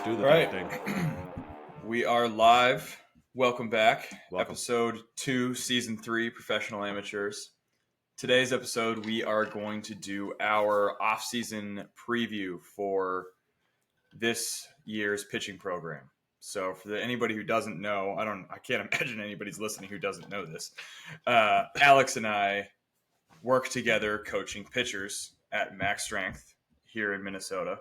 Let's do the All right. damn thing. We are live. Welcome back. Welcome. Episode 2, Season 3, Professional Amateurs. Today's episode, we are going to do our off-season preview for this year's pitching program. So for anybody who doesn't know, I can't imagine anybody's listening who doesn't know this. Alex and I work together coaching pitchers at Max Strength here in Minnesota.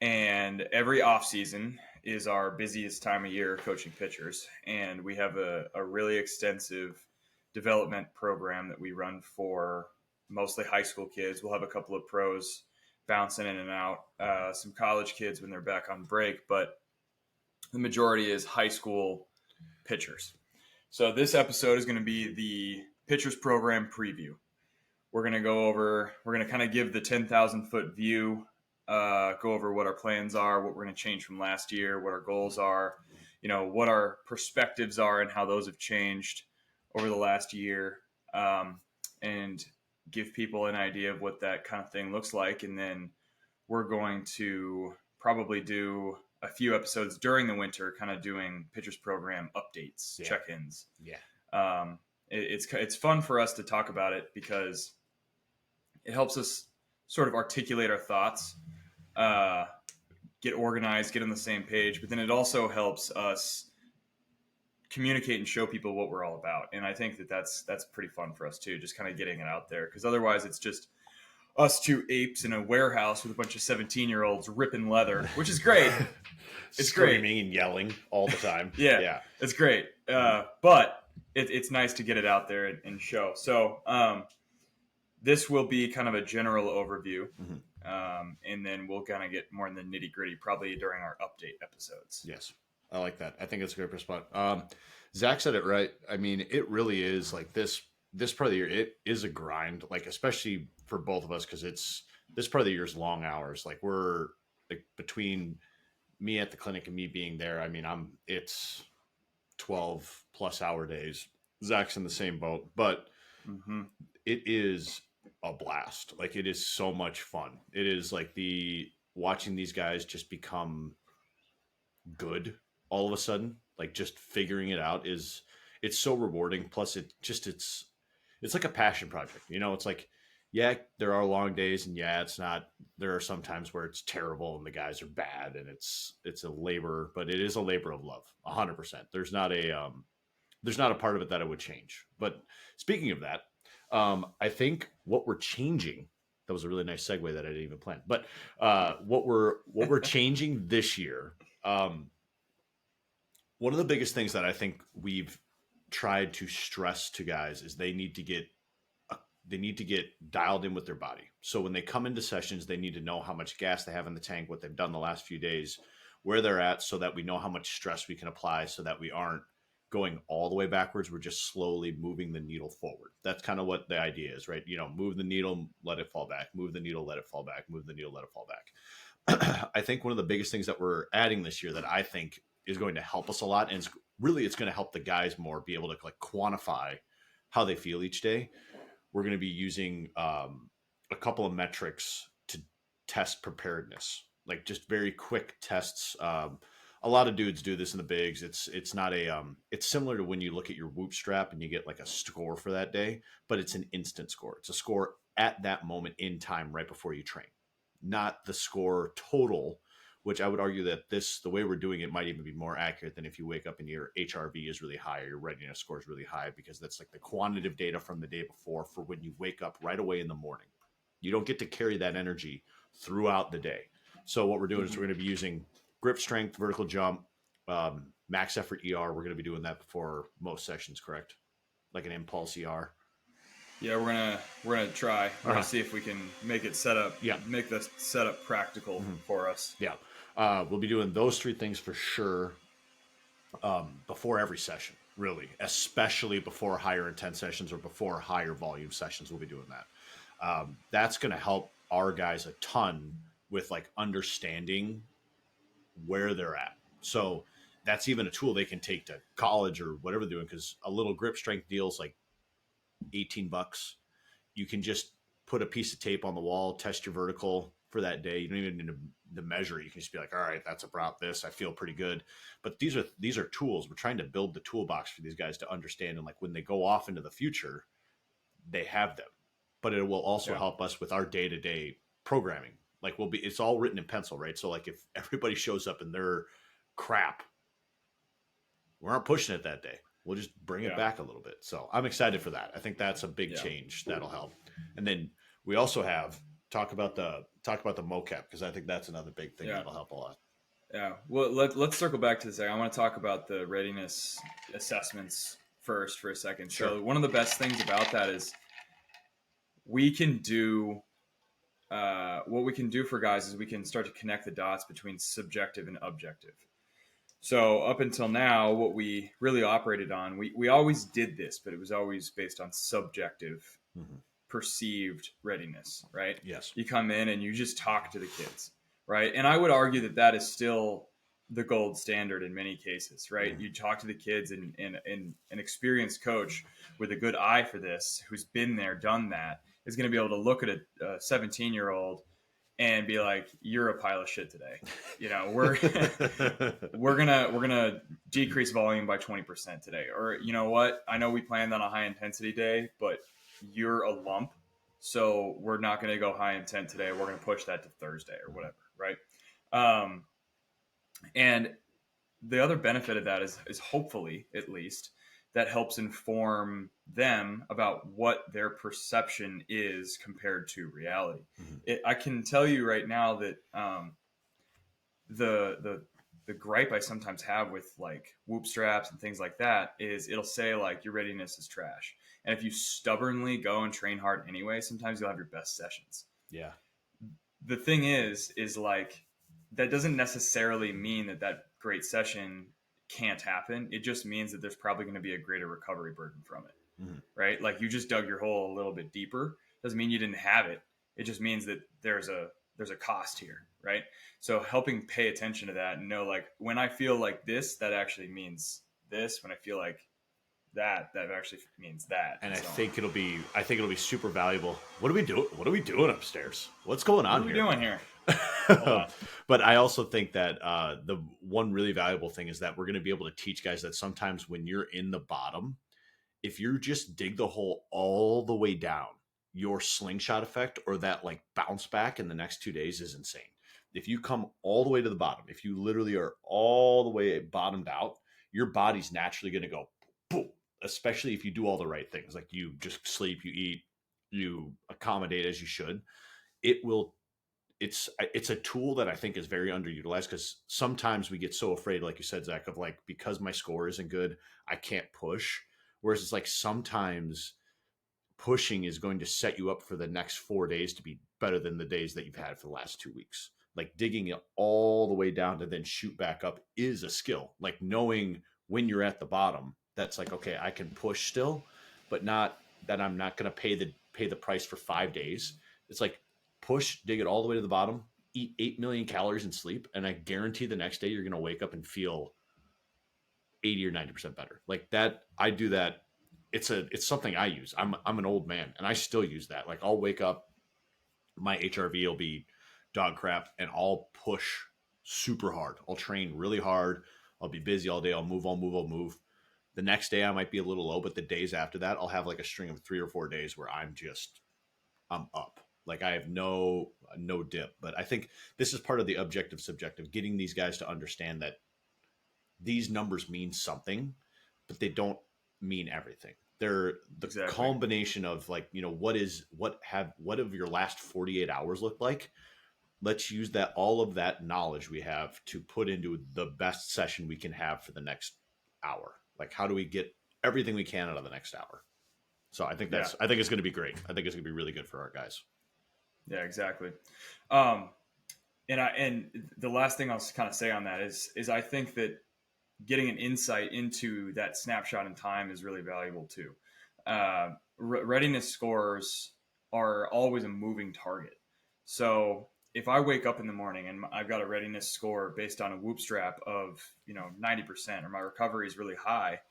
And every offseason is our busiest time of year coaching pitchers. And we have a really extensive development program that we run for mostly high school kids. We'll have a couple of pros bouncing in and out, some college kids when they're back on break, but the majority is high school pitchers. So this episode is going to be the pitchers program preview. We're going to kind of give the 10,000 foot view, go over what our plans are, what we're going to change from last year, what our goals are, what our perspectives are and how those have changed over the last year, and give people an idea of what that kind of thing looks like. And then we're going to probably do a few episodes during the winter, kind of doing pitchers program updates, check-ins. Yeah. It's fun for us to talk about it because it helps us sort of articulate our thoughts, get organized, get on the same page, but then it also helps us communicate and show people what we're all about. And I think that's pretty fun for us too, just kind of getting it out there, because otherwise it's just us two apes in a warehouse with a bunch of 17-year-olds ripping leather, which is great. It's Screaming great. and yelling all the time. Yeah, it's great. But it's nice to get it out there and show. So this will be kind of a general overview. Mm-hmm. And then we'll kind of get more in the nitty gritty probably during our update episodes. Yes. I like that. I think it's a great response. Zach said it right. I mean, it really is like this part of the year. It is a grind, like, especially for both of us, because this part of the year is long hours. Like, we're like between me at the clinic and me being there. I mean, it's 12 plus hour days. Zach's in the same boat, but it is a blast. Like, it is so much fun. It is like watching these guys just become good all of a sudden, like just figuring it out it's so rewarding. Plus it's like a passion project. It's like, yeah, there are long days, and yeah, there are some times where it's terrible and the guys are bad and it's a labor, but it is a labor of love. 100%. There's not a part of it that I would change. But speaking of that, I think what we're changing, that was a really nice segue that I didn't even plan, but what we're changing this year, one of the biggest things that I think we've tried to stress to guys is they need to get dialed in with their body. So when they come into sessions, they need to know how much gas they have in the tank, what they've done the last few days, where they're at, so that we know how much stress we can apply, so that we aren't going all the way backwards. We're just slowly moving the needle forward. That's kind of what the idea is, right? Move the needle, let it fall back, move the needle, let it fall back, move the needle, let it fall back. I think one of the biggest things that we're adding this year that I think is going to help us a lot, and it's going to help the guys more be able to like quantify how they feel each day. We're going to be using a couple of metrics to test preparedness, like just very quick tests. A lot of dudes do this in the bigs. It's not it's similar to when you look at your whoop strap and you get like a score for that day, but it's an instant score. It's a score at that moment in time, right before you train, not the score total, which I would argue that the way we're doing it might even be more accurate than if you wake up and your HRV is really high or your readiness score is really high, because that's like the quantitative data from the day before for when you wake up right away in the morning. You don't get to carry that energy throughout the day. So what we're doing is we're going to be using grip strength, vertical jump, max effort ER. We're going to be doing that before most sessions, correct? Like an impulse ER. Yeah, we're gonna try. We're gonna see if we can make it set up. Yeah, make the setup practical for us. Yeah, we'll be doing those three things for sure before every session, really, especially before higher intent sessions or before higher volume sessions. We'll be doing that. That's going to help our guys a ton with like understanding where they're at. So that's even a tool they can take to college or whatever they're doing, because a little grip strength deal's like $18. You can just put a piece of tape on the wall, test your vertical, for that day. You don't even need to measure it. You can just be like, all right, that's about this. I feel pretty good. But these are tools. We're trying to build the toolbox for these guys to understand. And like when they go off into the future, they have them. But it will also Yeah. help us with our day to day programming. Like it's all written in pencil, right? So like if everybody shows up and they're crap, we aren't pushing it that day. We'll just bring it Yeah. back a little bit. So I'm excited for that. I think that's a big Yeah. change that'll help. And then we also have talk about the mocap because I think that's another big thing Yeah. that'll help a lot. Yeah. Well, let's circle back to this. I want to talk about the readiness assessments first for a second. Sure. So one of the best things about that is we can do what we can do for guys is we can start to connect the dots between subjective and objective. So up until now, what we really operated on, we always did this, but it was always based on subjective Mm-hmm. perceived readiness, right? Yes. You come in and you just talk to the kids, right? And I would argue that that is still the gold standard in many cases, right? Mm-hmm. You talk to the kids, and an experienced coach with a good eye for this, who's been there, done that, is going to be able to look at a 17-year-old and be like, "You're a pile of shit today." You know, we're gonna decrease volume by 20% today, or you know what? I know we planned on a high intensity day, but you're a lump, so we're not going to go high intent today. We're going to push that to Thursday or whatever, right? And the other benefit of that is hopefully, at least, that helps inform them about what their perception is compared to reality. Mm-hmm. I can tell you right now that the gripe I sometimes have with like whoop straps and things like that is it'll say like your readiness is trash. And if you stubbornly go and train hard anyway, sometimes you'll have your best sessions. Yeah. The thing is like that doesn't necessarily mean that great session can't happen. It just means that there's probably going to be a greater recovery burden from it, Mm-hmm. right? Like you just dug your hole a little bit deeper. Doesn't mean you didn't have it. It just means that there's a cost here, right? So helping pay attention to that and know like when I feel like this, that actually means this. When I feel like that actually means that. And so I think it'll be super valuable. What are we doing? What are we doing upstairs? What's going on what are we here? doing here? But I also think that the one really valuable thing is that we're going to be able to teach guys that sometimes when you're in the bottom, if you just dig the hole all the way down, your slingshot effect or that like bounce back in the next 2 days is insane. If you come all the way to the bottom, if you literally are all the way bottomed out, your body's naturally going to go boom, especially if you do all the right things. Like you just sleep, you eat, you accommodate as you should. It will it's a tool that I think is very underutilized because sometimes we get so afraid, like you said, Zach, of like because my score isn't good, I can't push. Whereas it's like sometimes pushing is going to set you up for the next 4 days to be better than the days that you've had for the last 2 weeks. Like digging it all the way down to then shoot back up is a skill. Like knowing when you're at the bottom, that's like, okay, I can push still, but not that I'm not going to pay the price for 5 days. It's like push, dig it all the way to the bottom, eat 8 million calories and sleep. And I guarantee the next day you're going to wake up and feel 80 or 90% better. Like that. I do that. It's something I use. I'm an old man and I still use that. Like I'll wake up, my HRV will be dog crap and I'll push super hard. I'll train really hard. I'll be busy all day. I'll move. The next day I might be a little low, but the days after that, I'll have like a string of 3 or 4 days where I'm up. Like I have no dip. But I think this is part of the objective subjective, getting these guys to understand that these numbers mean something, but they don't mean everything. They're the Exactly. combination of like, what have your last 48 hours looked like? Let's use that, all of that knowledge we have to put into the best session we can have for the next hour. Like how do we get everything we can out of the next hour? So I think I think it's going to be great. I think it's going to be really good for our guys. Yeah, exactly. And the last thing I'll kind of say on that is I think that getting an insight into that snapshot in time is really valuable too. Readiness scores are always a moving target. So if I wake up in the morning and I've got a readiness score based on a whoop strap of 90% or my recovery is really high,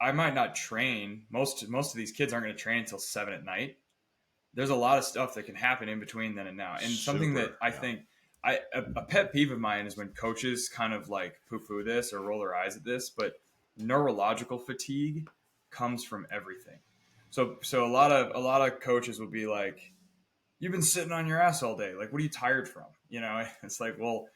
I might not train. Most of these kids aren't going to train until 7 at night. there's a lot of stuff that can happen in between then and now. And something that Super. I Yeah. think a pet peeve of mine is when coaches kind of like poo-poo this or roll their eyes at this, but neurological fatigue comes from everything. So a lot of coaches will be like, "You've been sitting on your ass all day. Like, what are you tired from?" It's like, well,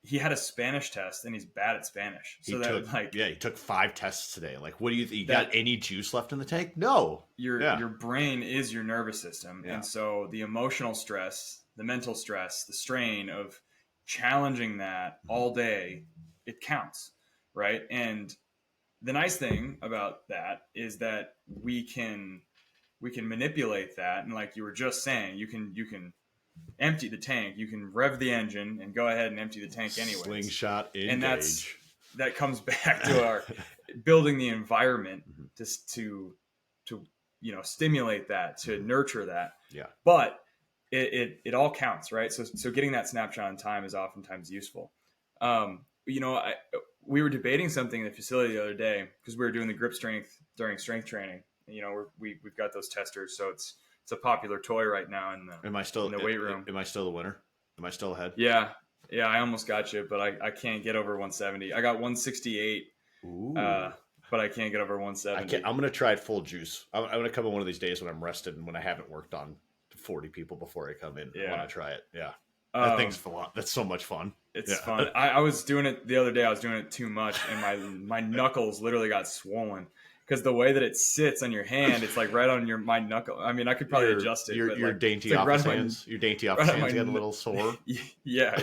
he had a Spanish test and he's bad at Spanish, so that like He took 5 tests today. Like, what do you got that any juice left in the tank? No. Yeah. your brain is your nervous system, Yeah. and so the emotional stress, the mental stress, the strain of challenging that all day, it counts, right? And the nice thing about that is that we can manipulate that, and like you were just saying, you can empty the tank, you can rev the engine and go ahead and empty the tank anyways. Slingshot And engage. that comes back to our building the environment just to stimulate that, to nurture that. Yeah. But it all counts, right? So getting that snapshot in time is oftentimes useful. We were debating something in the facility the other day because we were doing the grip strength during strength training. We've got those testers, so it's a popular toy right now in Am I still the weight room. Am I still the winner? Am I still ahead? Yeah, I almost got you, but I can't get over 170. I got 168, Ooh. but I can't get over 170. I'm gonna try it full juice. I'm gonna come in one of these days when I'm rested and when I haven't worked on 40 people before I come in. Yeah. I want to try it. Yeah. That thing's fun. That's so much fun. It's fun. I was doing it the other day. I was doing it too much, and my knuckles literally got swollen because the way that it sits on your hand, it's like right on my knuckle. I mean, I could probably adjust it. Your but dainty like office hands. Your dainty office hands got a little sore. Yeah.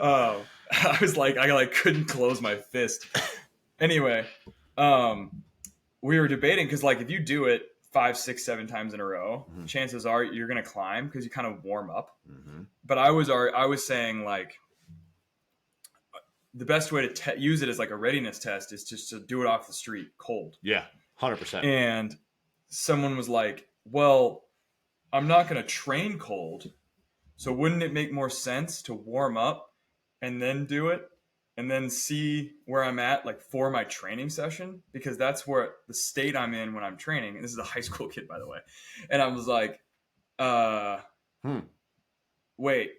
I was like, I couldn't close my fist. Anyway, we were debating because like if you do it 5, 6, 7 times in a row, chances are you're going to climb because you kind of warm up. But I was saying like the best way to use it as like a readiness test is just to do it off the street cold. Yeah, 100%. And someone was like, well, I'm not going to train cold. So wouldn't it make more sense to warm up and then do it and then see where I'm at like for my training session? Because that's where the state I'm in when I'm training. And this is a high school kid, by the way. And I was like, wait,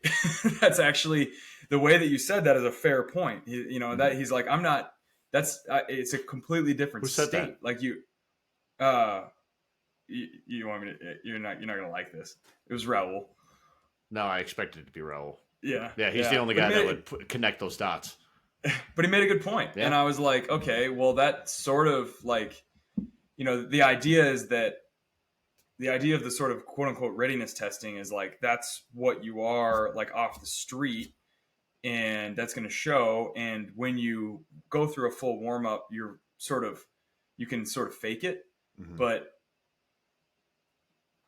that's actually the way that you said that is a fair point. That he's like, I'm not, it's a completely different Who said state. that? Like you want me to, you're not going to like this. It was Raul. No, I expected it to be Raul. Yeah. Yeah, he's the only guy that would connect those dots. But he made a good point. Yeah. And I was like, okay, well, that sort of like, the idea is that the idea of the sort of quote unquote readiness testing is like, that's what you are like off the street and that's going to show. And when you go through a full warm up, you can sort of fake it, but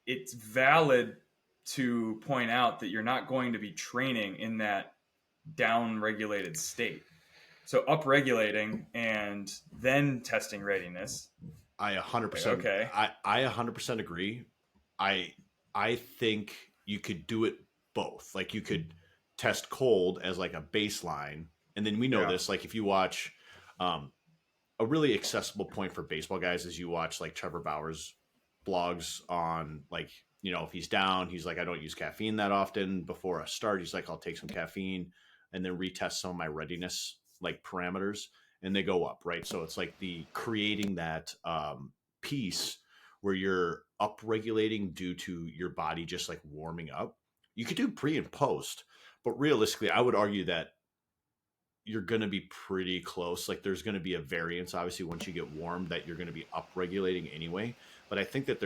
it's valid to point out that you're not going to be training in that down regulated state. So up regulating and then testing readiness. I 100%. Okay. I 100% agree. I think you could do it both. Like you could test cold as like a baseline, and then we know this. Like if you watch, a really accessible point for baseball guys is you watch like Trevor Bauer's blogs on like if he's down, he's like I don't use caffeine that often before a start. He's like I'll take some caffeine and then retest some of my readiness like parameters, and they go up, right? So it's like the creating that piece where you're up regulating due to your body just like warming up. You could do pre and post, but realistically, I would argue that you're going to be pretty close. Like there's going to be a variance, obviously, once you get warm, that you're going to be up regulating anyway. But I think that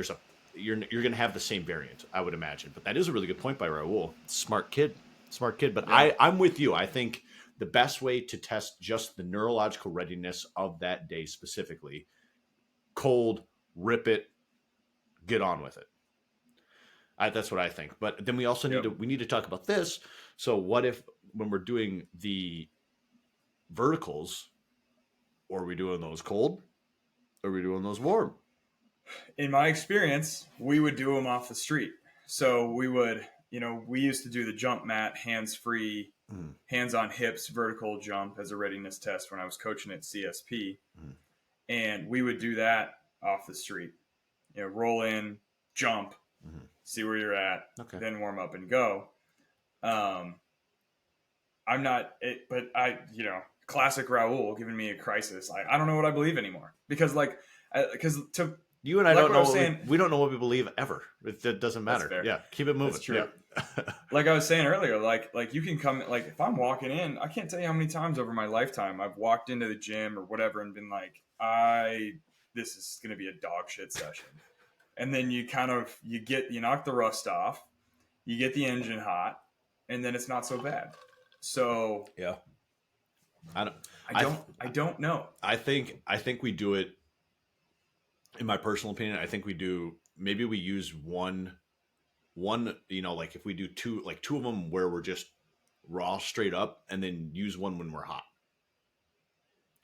you're going to have the same variant, I would imagine. But that is a really good point by Raul. Smart kid. But yeah. I'm with you. I think the best way to test just the neurological readiness of that day specifically, cold, rip it, get on with it. That's what I think. But then we also need to talk about this. So what if when we're doing the verticals, or are we doing those cold, or are we doing those warm? In my experience, we would do them off the street. So we would, we used to do the jump mat, hands-free, hands on hips, vertical jump as a readiness test when I was coaching at CSP. And we would do that off the street. Roll in, jump, see where you're at, Okay. then warm up and go. Um, I'm not, but classic Raul giving me a crisis. I don't know what I believe anymore because to You and I like don't what I know was what saying, we don't know what we believe ever. It doesn't that's matter. fair. Yeah, keep it moving. That's true. Yeah. Like I was saying earlier, like you can come, like if I'm walking in, I can't tell you how many times over my lifetime I've walked into the gym or whatever and been like, this is going to be a dog shit session. And then you knock the rust off, you get the engine hot, and then it's not so bad. So Yeah. I don't. I don't know. I think we do it. In my personal opinion, I think we do. Maybe we use one. Like if we do two, like two of them where we're just raw straight up, and then use one when we're hot.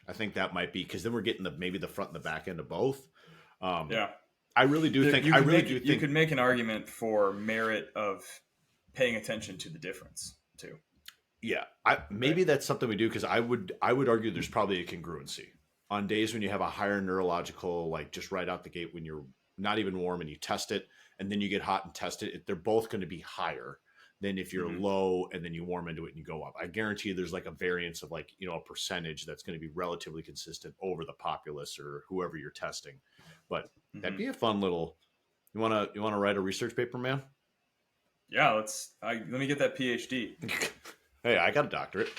I think that might be because then we're getting maybe the front and the back end of both. Um, Yeah. I really do think. You could make an argument for merit of paying attention to the difference too. Yeah, maybe that's something we do because I would argue there's probably a congruency on days when you have a higher neurological, like just right out the gate when you're not even warm and you test it, and then you get hot and test it. They're both going to be higher than if you're Mm-hmm. low and then you warm into it and you go up. I guarantee there's like a variance of like a percentage that's going to be relatively consistent over the populace or whoever you're testing. But that'd Mm-hmm. be a fun little. You wanna write a research paper, man? Yeah, let me get that PhD. Hey, I got a doctorate.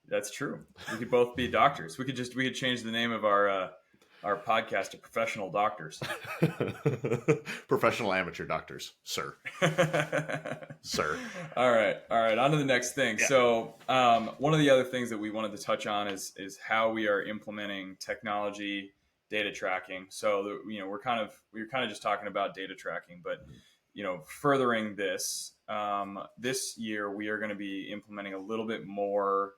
That's true. We could both be doctors. We could change the name of our podcast to Professional Doctors. Professional amateur doctors, sir. Sir. All right. On to the next thing. Yeah. So, one of the other things that we wanted to touch on is how we are implementing technology, data tracking. So, we're kind of just talking about data tracking, but furthering this, this year we are going to be implementing a little bit more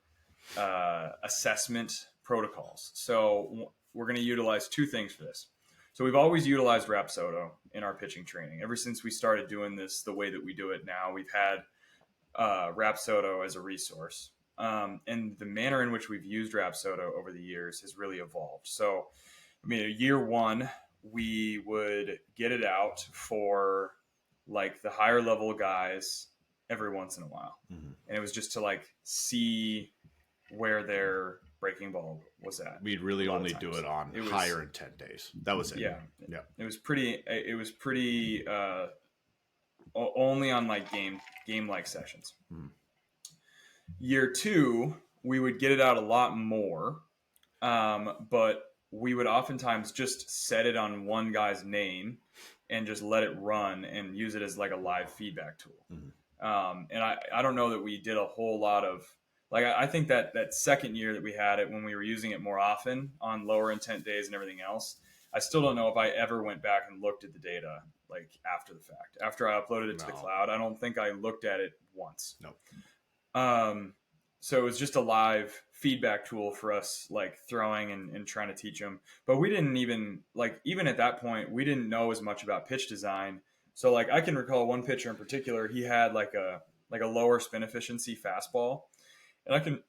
assessment protocols. So, we're going to utilize two things for this. So we've always utilized Rapsodo in our pitching training. Ever since we started doing this the way that we do it now, we've had Rapsodo as a resource. And the manner in which we've used Rapsodo over the years has really evolved. So, year one, we would get it out for like the higher level guys every once in a while. Mm-hmm. And it was just to like see where their breaking ball was at. We'd really only do it on higher intent days. That was it. Yeah. Yeah. It was pretty only on like game like sessions. Year two, we would get it out a lot more, but we would oftentimes just set it on one guy's name and just let it run and use it as like a live feedback tool. And I don't know that we did a whole lot of, like, I think that second year that we had it, when we were using it more often on lower intent days and everything else, I still don't know if I ever went back and looked at the data like after the fact. After I uploaded it to the cloud, I don't think I looked at it once. No. So it was just a live feedback tool for us, like throwing and trying to teach them. But we didn't even at that point, we didn't know as much about pitch design. So like I can recall one pitcher in particular, he had like a lower spin efficiency fastball. And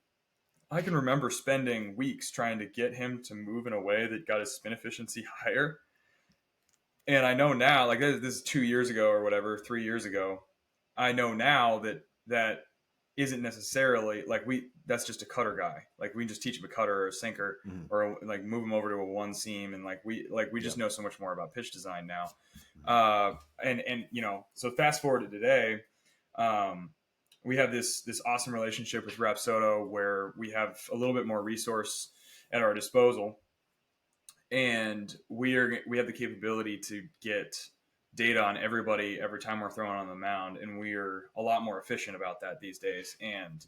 I can remember spending weeks trying to get him to move in a way that got his spin efficiency higher. And I know now, like this is 2 years ago or whatever, 3 years ago, I know now that isn't necessarily like that's just a cutter guy. Like we just teach him a cutter or a sinker or like move him over to a one seam. And we just know so much more about pitch design now. And so fast forward to today, we have this awesome relationship with Rapsodo where we have a little bit more resource at our disposal, and we have the capability to get data on everybody every time we're throwing on the mound, and we're a lot more efficient about that these days. And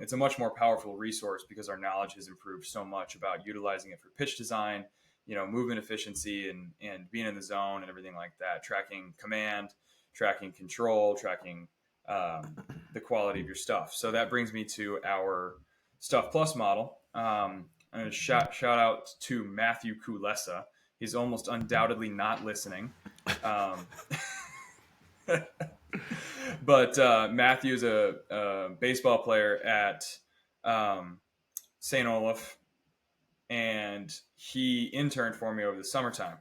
it's a much more powerful resource because our knowledge has improved so much about utilizing it for pitch design, movement efficiency and being in the zone and everything like that, tracking command, tracking control, tracking the quality of your stuff. So that brings me to our Stuff Plus model. I'm going to shout out to Matthew Kulesa. He's almost undoubtedly not listening. But Matthew's a baseball player at St. Olaf, and he interned for me over the summertime.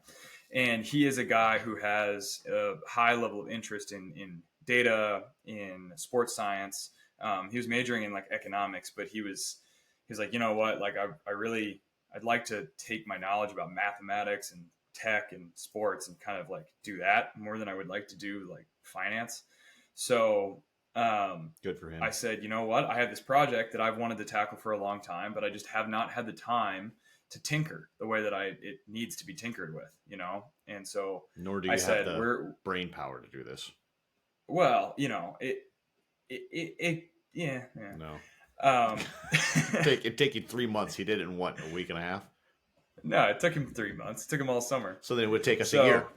And he is a guy who has a high level of interest in data, in sports science. He was majoring in like economics, but he's like, you know what, like I'd like to take my knowledge about mathematics and tech and sports and kind of like do that more than I would like to do like finance. So Good for him. I said, you know what, I have this project that I've wanted to tackle for a long time, but I just have not had the time to tinker the way that it needs to be tinkered with, you know? And so Nor do I you have said, the brain power to do this. well, you know, it yeah, yeah. No. Um, It take you 3 months. He did it in what, a week and a half? no, it took him 3 months. It took him all summer. So then it would take us a So year.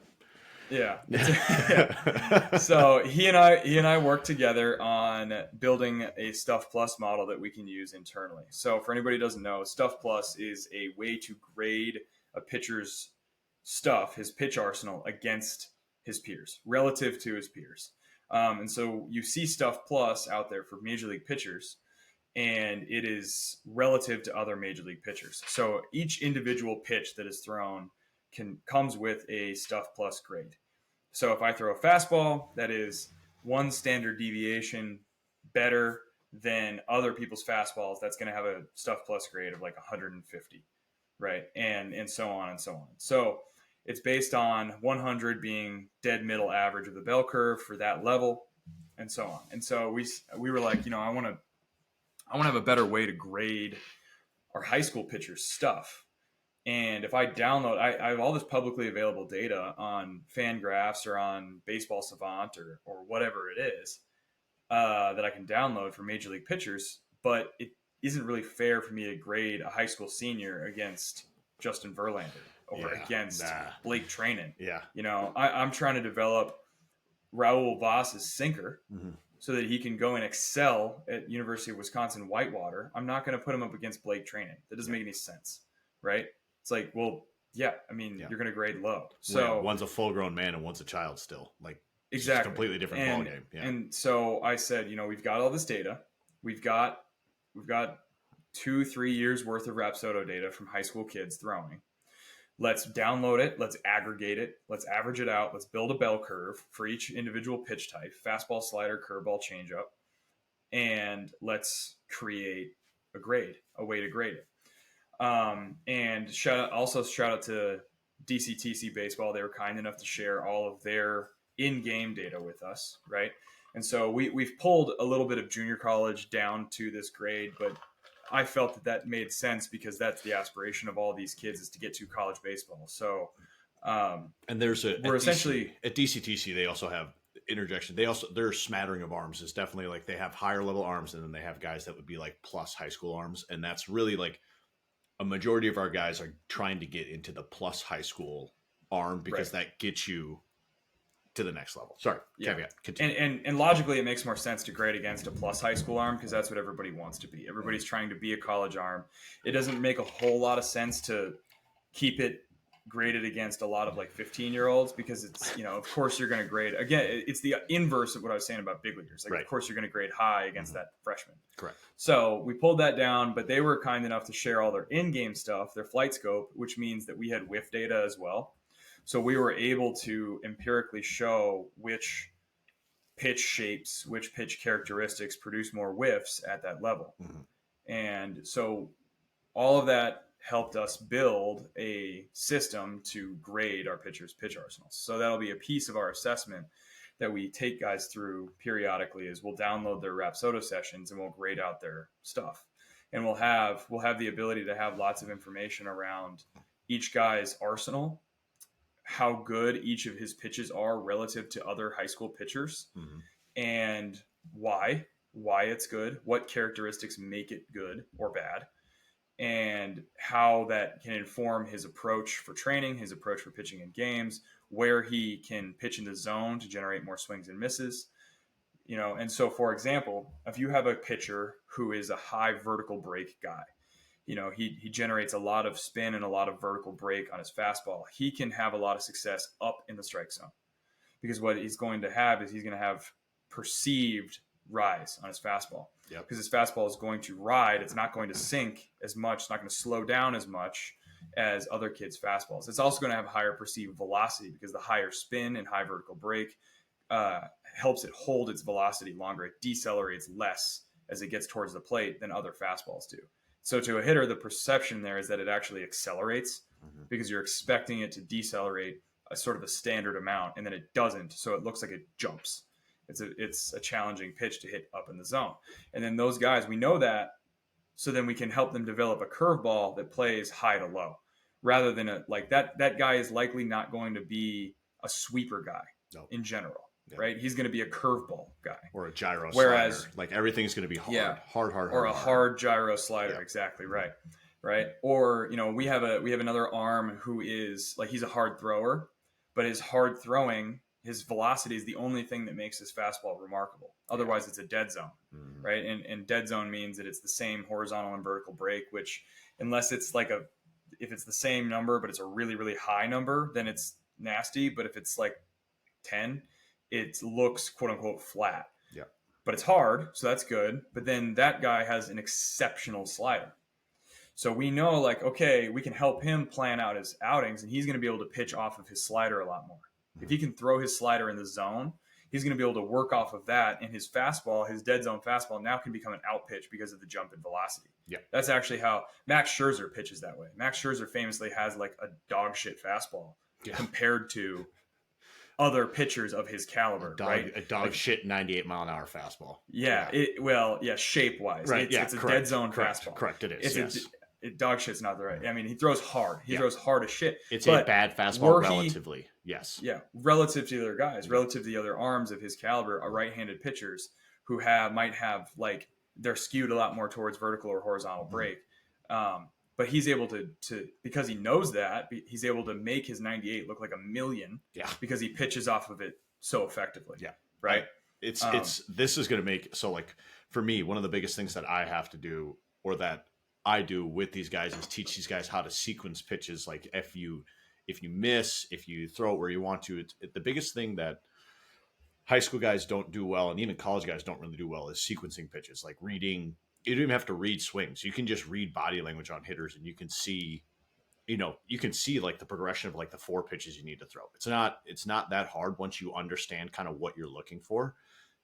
yeah, yeah. So he and I worked together on building a Stuff Plus model that we can use internally. So for anybody who doesn't know, Stuff Plus is a way to grade a pitcher's stuff, his pitch arsenal, against his peers, relative to his peers. And so you see Stuff Plus out there for major league pitchers, and it is relative to other major league pitchers. So each individual pitch that is thrown comes with a Stuff Plus grade. So if I throw a fastball that is one standard deviation better than other people's fastballs, that's going to have a Stuff Plus grade of like 150, right? And so on and so on. So it's based on 100 being dead middle average of the bell curve for that level, and so on. And so we were like, you know, I want to have a better way to grade our high school pitchers' stuff. And if I download, I have all this publicly available data on Fangraphs or on Baseball Savant or whatever it is that I can download for major league pitchers, but it isn't really fair for me to grade a high school senior against Justin Verlander or against Blake Trainin. Yeah. You know, I'm trying to develop Raul Voss's sinker Mm-hmm. so that he can go and excel at University of Wisconsin Whitewater. I'm not going to put him up against Blake Trainin. That doesn't make any sense, right? It's like, well, yeah, I mean, you're going to grade low. So one's a full-grown man and one's a child still. Like, exactly, it's a completely different ballgame. Yeah. And so I said, you know, we've got all this data. We've got 2-3 years worth of Rapsodo data from high school kids throwing. Let's download it. Let's aggregate it. Let's average it out. Let's build a bell curve for each individual pitch type: fastball, slider, curveball, changeup, and let's create a way to grade it. And shout out to DCTC Baseball. They were kind enough to share all of their in-game data with us, right? And so we've pulled a little bit of junior college down to this grade, but I felt that made sense because that's the aspiration of all these kids, is to get to college baseball. So, and we're essentially at DCTC. They also have interjection. Their smattering of arms is definitely like they have higher level arms, and then they have guys that would be like plus high school arms, and that's really like a majority of our guys are trying to get into the plus high school arm because that gets you to the next level. Sorry, caveat. Continue. And logically, it makes more sense to grade against a plus high school arm because that's what everybody wants to be. Everybody's trying to be a college arm. It doesn't make a whole lot of sense to keep it graded against a lot of like 15-year-olds because it's, you know, of course you're going to grade. Again, it's the inverse of what I was saying about big leaguers. Like, of course you're going to grade high against that freshman. Correct. So we pulled that down, but they were kind enough to share all their in-game stuff, their flight scope, which means that we had whiff data as well. So we were able to empirically show which pitch shapes, which pitch characteristics produce more whiffs at that level. Mm-hmm. And so all of that helped us build a system to grade our pitchers' pitch arsenals. So that'll be a piece of our assessment that we take guys through periodically. Is we'll download their Rapsodo sessions and we'll grade out their stuff. And we'll have the ability to have lots of information around each guy's arsenal, how good each of his pitches are relative to other high school pitchers, and why it's good, what characteristics make it good or bad, and how that can inform his approach for training, his approach for pitching in games, where he can pitch in the zone to generate more swings and misses. You know, and so for example, if you have a pitcher who is a high vertical break guy, you know, he generates a lot of spin and a lot of vertical break on his fastball, he can have a lot of success up in the strike zone because what he's going to have is he's going to have perceived rise on his fastball. Because his fastball is going to ride. It's not going to sink as much. It's not going to slow down as much as other kids' fastballs. It's also going to have higher perceived velocity because the higher spin and high vertical break uh, helps it hold its velocity longer. It decelerates less as it gets towards the plate than other fastballs do. So to a hitter, the perception there is that it actually accelerates because you're expecting it to decelerate a sort of a standard amount, and then it doesn't. So it looks like it jumps. It's a challenging pitch to hit up in the zone. And then those guys, we know that, so then we can help them develop a curveball that plays high to low, rather than like that. That guy is likely not going to be a sweeper guy in general, right? He's going to be a curveball guy or a gyro Whereas, slider. Like everything's going to be hard, Yeah. hard, or a hard. hard gyro slider. Exactly right. Right. Or, we have another arm who is like, he's a hard thrower, but his hard throwing, his velocity is the only thing that makes his fastball remarkable. Otherwise, it's a dead zone, right? And dead zone means that it's the same horizontal and vertical break, which unless it's like if it's the same number, but it's a really, really high number, then it's nasty. But if it's like 10, it looks quote unquote flat. Yeah. But it's hard, so that's good. But then that guy has an exceptional slider. So we know, like, okay, we can help him plan out his outings, and he's going to be able to pitch off of his slider a lot more. If he can throw his slider in the zone, he's going to be able to work off of that, and his fastball, his dead zone fastball, now can become an out pitch because of the jump in velocity. Yeah. That's actually how Max Scherzer pitches that way. Max Scherzer famously has like a dog shit fastball compared to other pitchers of his caliber, right? A dog shit 98-mile-an-hour fastball. Yeah. Shape wise, right? It's a dead zone fastball. Correct. It is. Dog shit's not the right. I mean, he throws hard. He throws hard as shit. It's a bad fastball relatively. Yes. Yeah, relative to the other guys, relative to the other arms of his caliber, are right-handed pitchers who might have like they're skewed a lot more towards vertical or horizontal break. But he's able to because he knows that, he's able to make his 98 look like a million. Yeah. Because he pitches off of it so effectively. Yeah. Right. This is going to make, so like for me, one of the biggest things that I have to do, or that I do with these guys, is teach these guys how to sequence pitches. Like if you miss, if you throw it where you want to, it's the biggest thing that high school guys don't do well, and even college guys don't really do well, is sequencing pitches. Like reading, you don't even have to read swings. You can just read body language on hitters, and you can see, like the progression of like the 4 pitches you need to throw. It's not that hard once you understand kind of what you're looking for.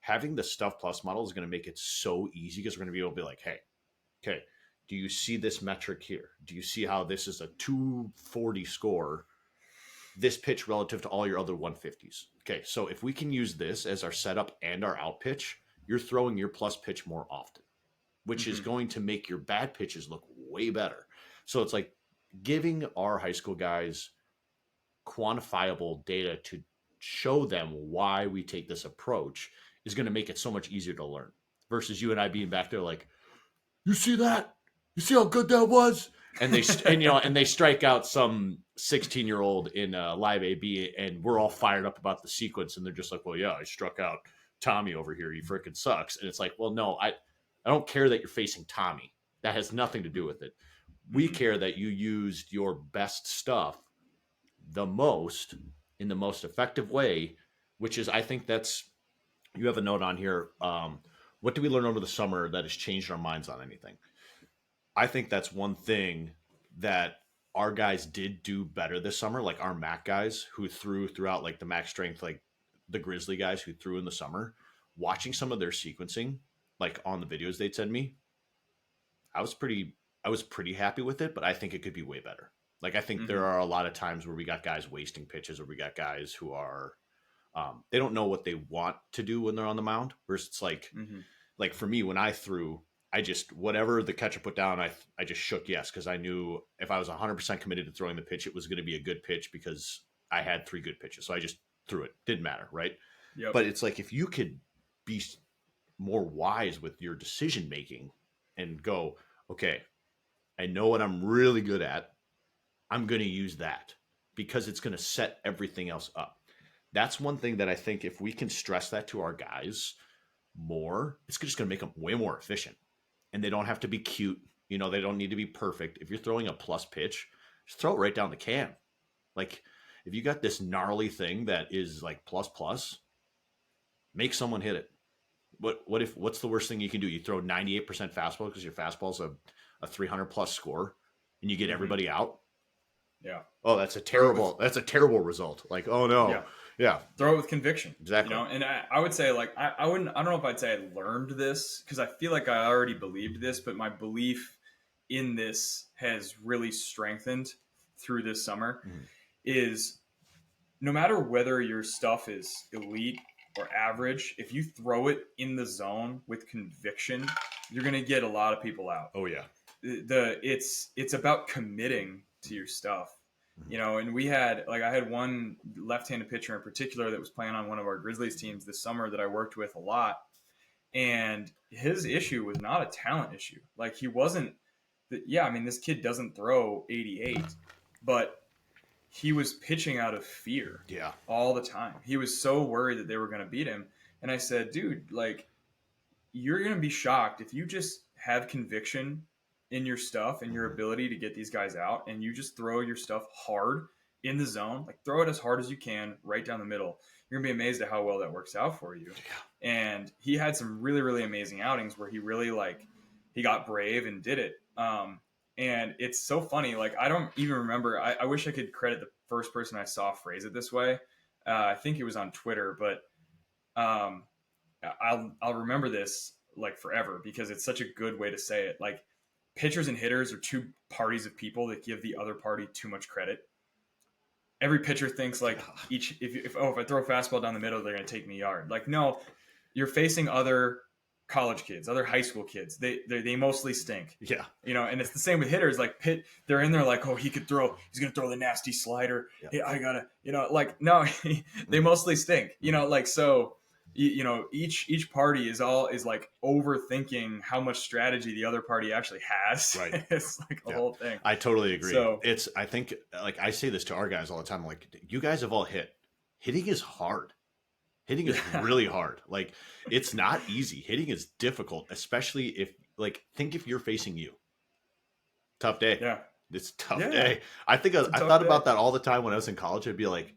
Having the Stuff Plus model is going to make it so easy, because we're going to be able to be like, hey, okay, do you see this metric here? Do you see how this is a 240 score, this pitch relative to all your other 150s? Okay, so if we can use this as our setup and our out pitch, you're throwing your plus pitch more often, which is going to make your bad pitches look way better. So it's like giving our high school guys quantifiable data to show them why we take this approach is going to make it so much easier to learn, versus you and I being back there like, you see that? You see how good that was? And they and they strike out some 16-year-old in live AB, and we're all fired up about the sequence, and they're just like, well, yeah, I struck out Tommy over here. He freaking sucks. And it's like, well, no, I don't care that you're facing Tommy. That has nothing to do with it. We care that you used your best stuff the most in the most effective way, which is, I think you have a note on here. What did we learn over the summer that has changed our minds on anything? I think that's one thing that our guys did do better this summer, like our MAC guys who threw throughout, like the MAC strength, like the Grizzly guys who threw in the summer. Watching some of their sequencing, like on the videos they'd send me, I was pretty happy with it, but I think it could be way better. Like, I think there are a lot of times where we got guys wasting pitches, or we got guys who are, they don't know what they want to do when they're on the mound. Versus it's like, like for me, when I threw, I just, whatever the catcher put down, I just shook yes, because I knew if I was 100% committed to throwing the pitch, it was going to be a good pitch because I had 3 good pitches. So I just threw it. Didn't matter, right? Yep. But it's like, if you could be more wise with your decision making and go, okay, I know what I'm really good at. I'm going to use that because it's going to set everything else up. That's one thing that I think if we can stress that to our guys more, it's just going to make them way more efficient. And they don't have to be cute. They don't need to be perfect. If you're throwing a plus pitch, just throw it right down the can. Like, if you got this gnarly thing that is like plus, make someone hit it. What's the worst thing you can do? You throw 98% fastball because your fastball's a 300 plus score, and you get everybody out. Yeah. Oh, Throw it with, that's a terrible result. Like, oh no. yeah. Yeah, Throw it with conviction, exactly. and I would say like I wouldn't, I don't know if I'd say I learned this because I feel like I already believed this, but my belief in this has really strengthened through this summer Mhm. is no matter whether your stuff is elite or average, if you throw it in the zone with conviction, you're going to get a lot of people out. Oh yeah. It's about committing to your stuff, Mhm. you know. And we had like I had one left-handed pitcher in particular that was playing on one of our Grizzlies teams this summer that I worked with a lot, and his issue was not a talent issue. Like he wasn't. Yeah, I mean this kid doesn't throw 88, but he was pitching out of fear Yeah. all the time. He was so worried that they were going to beat him. And I said, dude, like, you're going to be shocked if you just have conviction in your stuff and your Mhm. ability to get these guys out and you just throw your stuff hard in the zone, like throw it as hard as you can right down the middle. You're going to be amazed at how well that works out for you. And he had some really, really amazing outings where he really like, he got brave and did it. And it's so funny. Like, I don't even remember. I wish I could credit the first person I saw phrase it this way. I think it was on Twitter, but um, I'll remember this like forever because it's such a good way to say it. Like, pitchers and hitters are two parties of people that give the other party too much credit. Every pitcher thinks like Yeah. if I throw a fastball down the middle, they're going to take me a yard. Like, no, you're facing other college kids, other high school kids. They mostly stink. Yeah. You know, and it's the same with hitters. Like Pitt, they're in there like, oh, he could throw. He's gonna throw the nasty slider. Yeah. Hey, I gotta, you know, like no, they mostly stink. You know, like so. You know, each party is like overthinking how much strategy the other party actually has. Right. It's like a Yeah. whole thing. I totally agree. So I think, like I say this to our guys all the time. Like, you guys have all hit. Hitting is hard. Hitting is yeah, really hard. Like, it's not easy. Hitting is difficult, especially if, like, think if you're facing you. Tough day. yeah, It's a tough yeah. day. I think It's a I tough thought day. about that all the time when I was in college. I'd be like,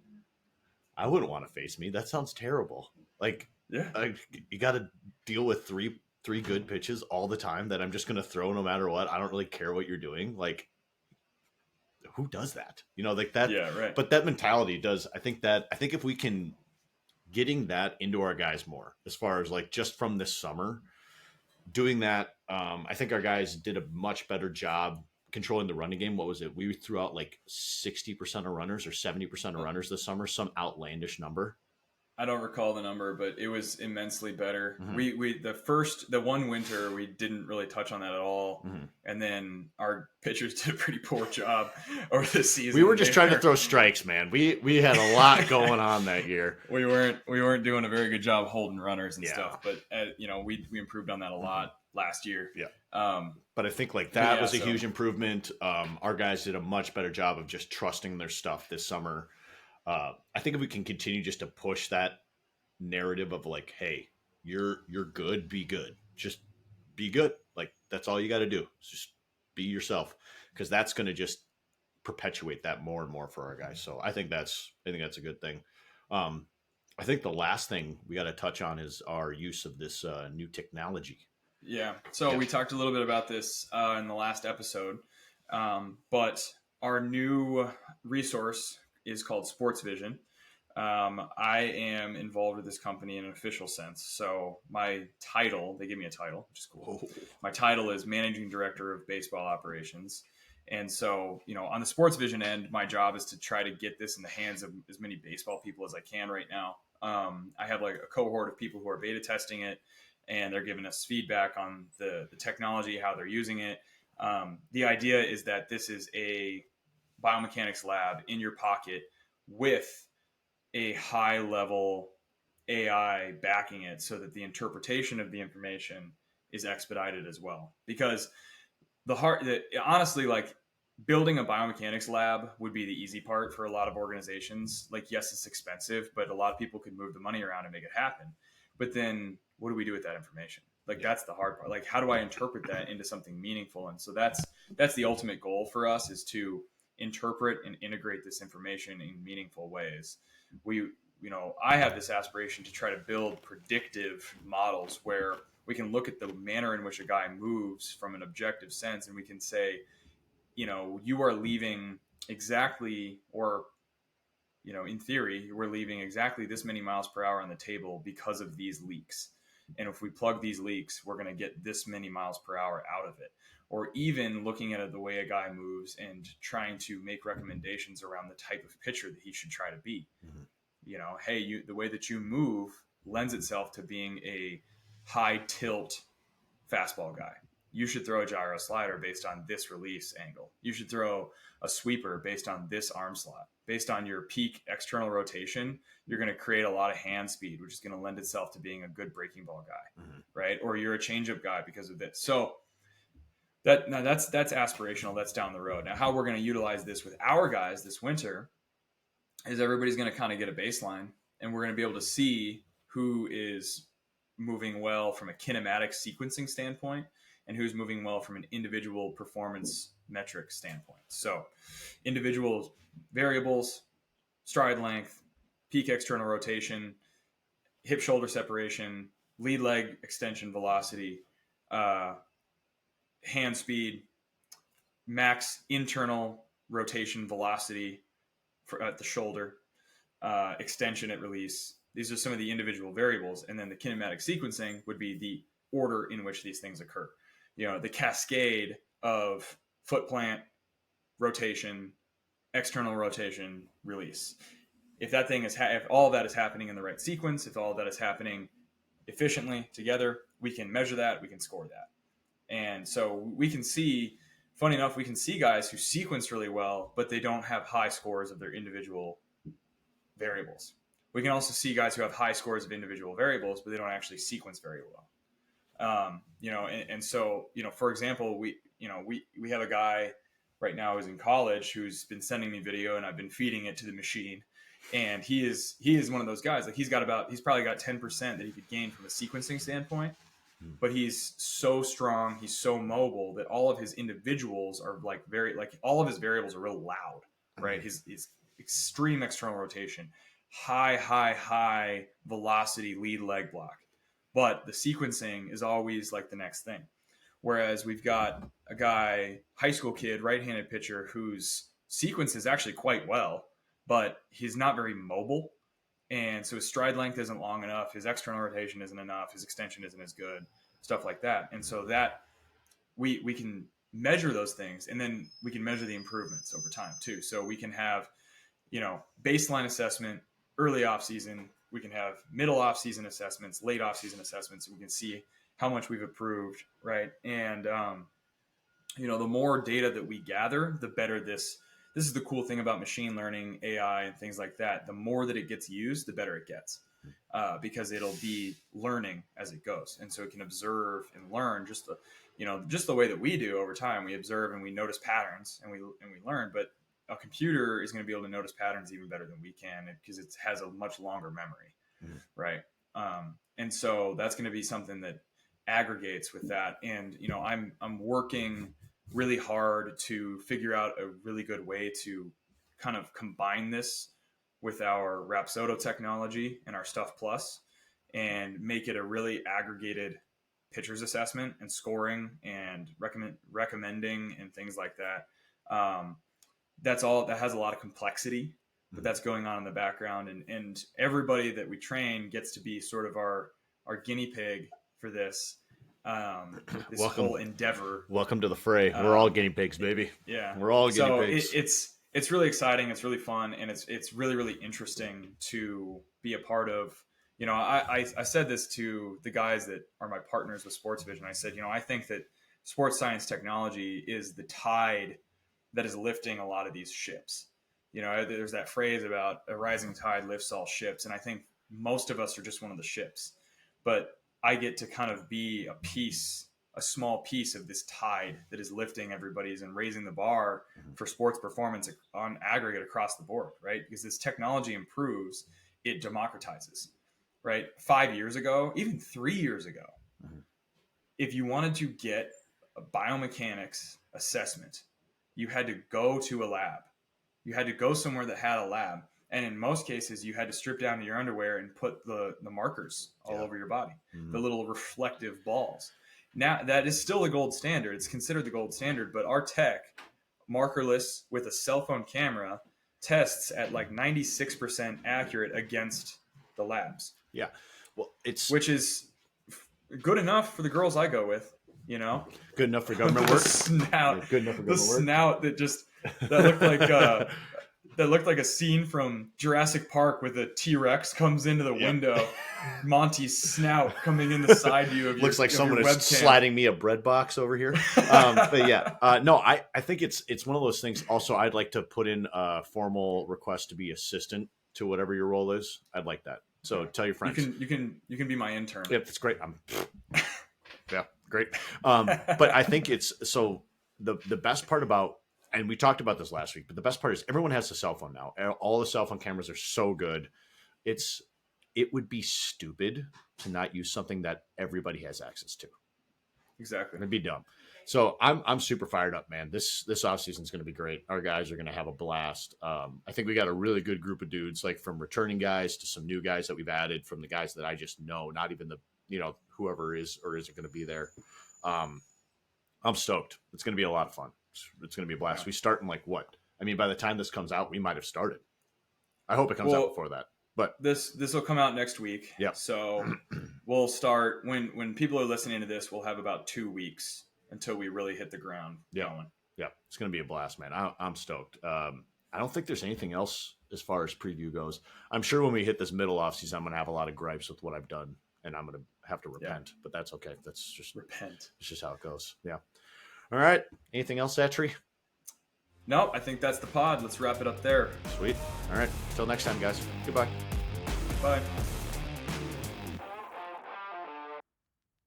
I wouldn't want to face me. That sounds terrible. Like, Yeah, I, you got to deal with three good pitches all the time that I'm just going to throw no matter what. I don't really care what you're doing. Like, who does that? You know, like that. yeah, right. But that mentality does. I think if we can getting that into our guys more, as far as like just from this summer, doing that, I think our guys did a much better job controlling the running game. What was it? We threw out like 60% of runners or 70% of runners this summer, some outlandish number. I don't recall the number, but it was immensely better. Mm-hmm. We the one winter we didn't really touch on that at all, Mm-hmm. and then our pitchers did a pretty poor job over the We were season. just trying to throw strikes, man. We had a lot going on that year. We weren't doing a very good job holding runners and Yeah. stuff, but you know we improved on that a lot last year. Yeah. Um, But I think like that yeah, was a so huge improvement. Our guys did a much better job of just trusting their stuff this summer. I think if we can continue just to push that narrative of like, hey, you're good, be good, just be good. Like, that's all you got to do. Just be yourself, because that's going to just perpetuate that more and more for our guys. So I think that's a good thing. Um, I think the last thing we got to touch on is our use of this new technology. yeah, so Yeah. we talked a little bit about this in the last episode, but our new resource is called Sports Vision. I am involved with this company in an official sense. So my title, they give me a title, which is cool. Whoa. My title is Managing Director of Baseball Operations. And so, you know, on the Sports Vision end, my job is to try to get this in the hands of as many baseball people as I can right now. I have like a cohort of people who are beta testing it, and they're giving us feedback on the technology, how they're using it. The idea is that this is a biomechanics lab in your pocket with a high level AI backing it so that the interpretation of the information is expedited as well. Because honestly, like building a biomechanics lab would be the easy part for a lot of organizations. Like, yes, it's expensive, but a lot of people could move the money around and make it happen. But then what do we do with that information? Like, that's the hard part. Like, how do I interpret that into something meaningful? And so that's the ultimate goal for us, is to interpret and integrate this information in meaningful ways. I have this aspiration to try to build predictive models where we can look at the manner in which a guy moves from an objective sense, and we can say, you know, you are leaving exactly, or in theory, we're leaving exactly this many miles per hour on the table because of these leaks. And if we plug these leaks, we're going to get this many miles per hour out of it. Or even looking at it the way a guy moves and trying to make recommendations around the type of pitcher that he should try to be. Mhm. Hey, the way that you move lends itself to being a high tilt fastball guy. You should throw a gyro slider based on this release angle. You should throw a sweeper based on this arm slot. Based on your peak external rotation, you're going to create a lot of hand speed, which is going to lend itself to being a good breaking ball guy, Mhm. right? Or you're a changeup guy because of this. So that's aspirational. That's down the road. Now, how we're going to utilize this with our guys this winter is everybody's going to kind of get a baseline, and we're going to be able to see who is moving well from a kinematic sequencing standpoint and who's moving well from an individual performance metric standpoint. So, individual variables, stride length, peak external rotation, hip shoulder separation, lead leg extension velocity, uh, hand speed, max internal rotation velocity at the shoulder, extension at release. These are some of the individual variables. And then the kinematic sequencing would be the order in which these things occur. The cascade of foot plant, rotation, external rotation, release. If that thing is, if all of that is happening in the right sequence, if all of that is happening efficiently together, we can measure that, we can score that. And so we can see, funny enough, we can see guys who sequence really well, but they don't have high scores of their individual variables. We can also see guys who have high scores of individual variables, but they don't actually sequence very well. And so, for example, we have a guy right now who's in college who's been sending me video, and I've been feeding it to the machine. And he is one of those guys. Like he's probably got 10% that he could gain from a sequencing standpoint, Mhm. but he's so strong, he's so mobile that all of his individuals are all of his variables are real loud, right? His extreme external rotation, high velocity lead leg block, but the sequencing is always like the next thing. Whereas we've got a guy, high school kid, right-handed pitcher whose sequence is actually quite well, but he's not very mobile. And so his stride length isn't long enough, his external rotation isn't enough, his extension isn't as good, stuff like that. And so that we can measure those things, and then we can measure the improvements over time too. So we can have, baseline assessment early off season, we can have middle off season assessments, late off season assessments, and we can see how much we've improved, right? And the more data that we gather, the better this is the cool thing about machine learning, AI, and things like that. The more that it gets used, the better it gets, because it'll be learning as it goes, and so it can observe and learn just the way that we do over time. We observe and we notice patterns, and we learn. But a computer is going to be able to notice patterns even better than we can because it has a much longer memory, Mhm. right? And so that's going to be something that aggregates with that. And I'm working really hard to figure out a really good way to kind of combine this with our Rapsodo technology and our Stuff Plus and make it a really aggregated pitcher's assessment and scoring and recommending and things like that. That's all that has a lot of complexity, but that's going on in the background. And everybody that we train gets to be sort of our guinea pig for this Welcome, whole endeavor. welcome to the fray. We're all guinea pigs, baby. Yeah. We're all guinea So pigs. it's really exciting. It's really fun, and it's really really interesting to be a part of. I said this to the guys that are my partners with Sports Vision. I said, I think that sports science technology is the tide that is lifting a lot of these ships. There's that phrase about a rising tide lifts all ships, and I think most of us are just one of the ships. But I get to kind of be a small piece of this tide that is lifting everybody's and raising the bar for sports performance on aggregate across the board, right? Because as technology improves, it democratizes, right? 5 years ago, even 3 years ago, if you wanted to get a biomechanics assessment, you had to go to a lab. You had to go somewhere that had a lab. And in most cases, you had to strip down to your underwear and put the markers all over your body, the little reflective balls. Now, that is still the gold standard. It's considered the gold standard, but our tech markerless with a cell phone camera tests at like 96% accurate against the labs. Yeah. Well, it's which is good enough for the girls I go with, you know. good enough for government the work. snout, Yeah, good enough for the government work. snout that looked like a scene from Jurassic Park where the T-Rex comes into the window. Monty's snout coming in the side view of your looks like someone is webcam. sliding me a bread box over here. But yeah, no, I think it's one of those things. Also, I'd like to put in a formal request to be assistant to whatever your role is. I'd like that. So tell your friends. You can be my intern. Yep, that's great. Yeah, great. But I think it's so the best part about, and we talked about this last week, but the best part is everyone has a cell phone now. All the cell phone cameras are so good. It would be stupid to not use something that everybody has access to. Exactly. It'd be dumb. So I'm super fired up, man. This offseason is going to be great. Our guys are going to have a blast. I think we got a really good group of dudes, like from returning guys to some new guys that we've added, from the guys that I just know, not even the whoever is or isn't going to be there. I'm stoked. It's going to be a lot of fun. It's going to be a blast. Yeah. We start in like what? I mean, by the time this comes out, we might have started. I hope it comes out before that. But this will come out next week. Yeah. So we'll start when people are listening to this. We'll have about 2 weeks until we really hit the ground going. Yeah, it's going to be a blast, man. I'm stoked. I don't think there's anything else as far as preview goes. I'm sure when we hit this middle off season, I'm going to have a lot of gripes with what I've done, and I'm going to have to repent. But that's okay. That's just repent. It's just how it goes. Yeah. All right. Anything else, Atri? Nope. I think that's the pod. Let's wrap it up there. Sweet. All right. Until next time, guys. Goodbye. Bye.